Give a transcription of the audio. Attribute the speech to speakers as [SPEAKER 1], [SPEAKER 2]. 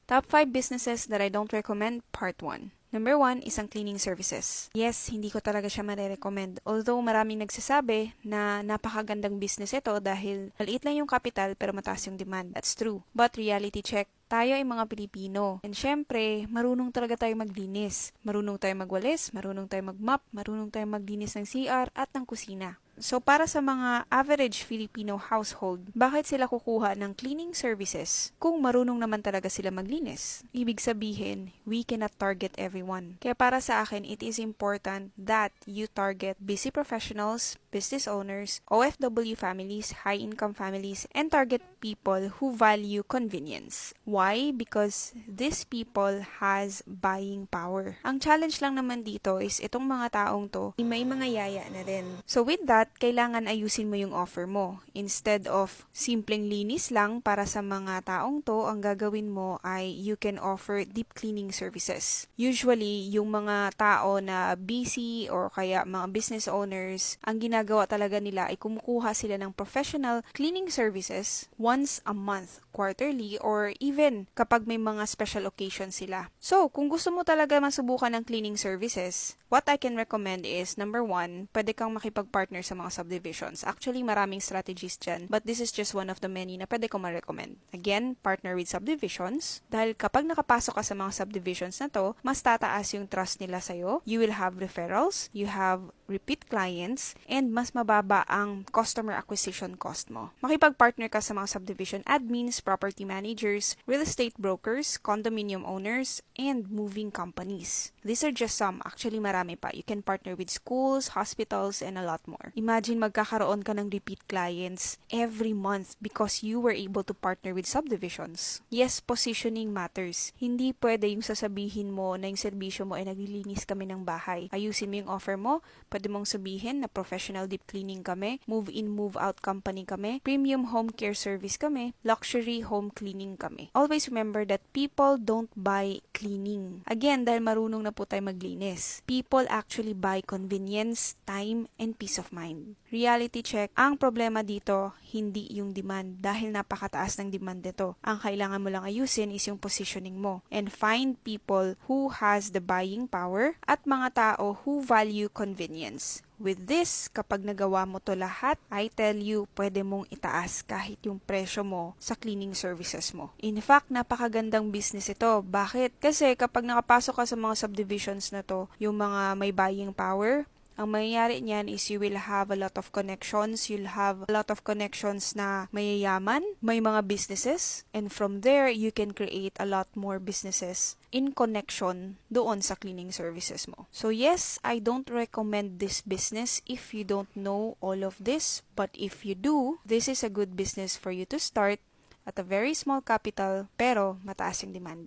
[SPEAKER 1] Top 5 businesses that I don't recommend, Part 1. Number 1, isang cleaning services. Yes, hindi ko talaga siya marirecommend. Although maraming nagsasabi na napakagandang business ito dahil maliit lang yung capital pero mataas yung demand. That's true. But reality check, tayo ay mga Pilipino. And syempre, marunong talaga tayo maglinis. Marunong tayo magwalis, marunong tayo magmop, marunong tayo maglinis ng CR at ng kusina. So, para sa mga average Filipino household, bakit sila kukuha ng cleaning services kung marunong naman talaga sila maglinis? Ibig sabihin, we cannot target everyone. Kaya para sa akin, it is important that you target busy professionals, business owners, OFW families, high-income families, and target people who value convenience. Why? Because these people has buying power. Ang challenge lang naman dito is itong mga taong to, may mga yaya na rin. So with that, kailangan ayusin mo yung offer mo. Instead of simpleng linis lang para sa mga taong to, ang gagawin mo ay you can offer deep cleaning services. Usually, yung mga tao na busy or kaya mga business owners, ang ginagawa talaga nila ay kumukuha sila ng professional cleaning services once a month, quarterly, or even kapag may mga special occasion sila. So, kung gusto mo talaga masubukan ng cleaning services, what I can recommend is, number 1, pwede kang makipag-partner sa mga subdivisions. Actually, maraming strategies dyan, but this is just one of the many na pwede ko ma-recommend. Again, partner with subdivisions, dahil kapag nakapasok ka sa mga subdivisions na to, mas tataas yung trust nila sa'yo, you will have referrals, you have repeat clients, and mas mababa ang customer acquisition cost mo. Makipag-partner ka sa mga subdivision admins, property managers, real estate brokers, condominium owners, and moving companies. These are just some. Actually, marami pa. You can partner with schools, hospitals, and a lot more. Imagine magkakaroon ka ng repeat clients every month because you were able to partner with subdivisions. Yes, positioning matters. Hindi pwede yung sasabihin mo na yung serbisyo mo ay naglilinis kami ng bahay. Ayusin mo yung offer mo. Pwede mong sabihin na professional deep cleaning kami, move-in, move-out company kami, premium home care service kami, luxury home cleaning kami. Always remember that people don't buy cleaning. Again, dahil marunong na po tayo maglinis. People actually buy convenience, time, and peace of mind. Reality check, ang problema dito, hindi yung demand dahil napakataas ng demand nito. Ang kailangan mo lang ayusin is yung positioning mo and find people who has the buying power at mga tao who value convenience. With this, kapag nagawa mo to lahat, I tell you, pwede mong itaas kahit yung presyo mo sa cleaning services mo. In fact, napakagandang business ito. Bakit? Kasi kapag nakapasok ka sa mga subdivisions na to, yung mga may buying power, ang mangyayari niyan is you will have a lot of connections, you'll have a lot of connections na mayayaman, may mga businesses, and from there, you can create a lot more businesses in connection doon sa cleaning services mo. So yes, I don't recommend this business if you don't know all of this, but if you do, this is a good business for you to start at a very small capital pero mataas yung demand.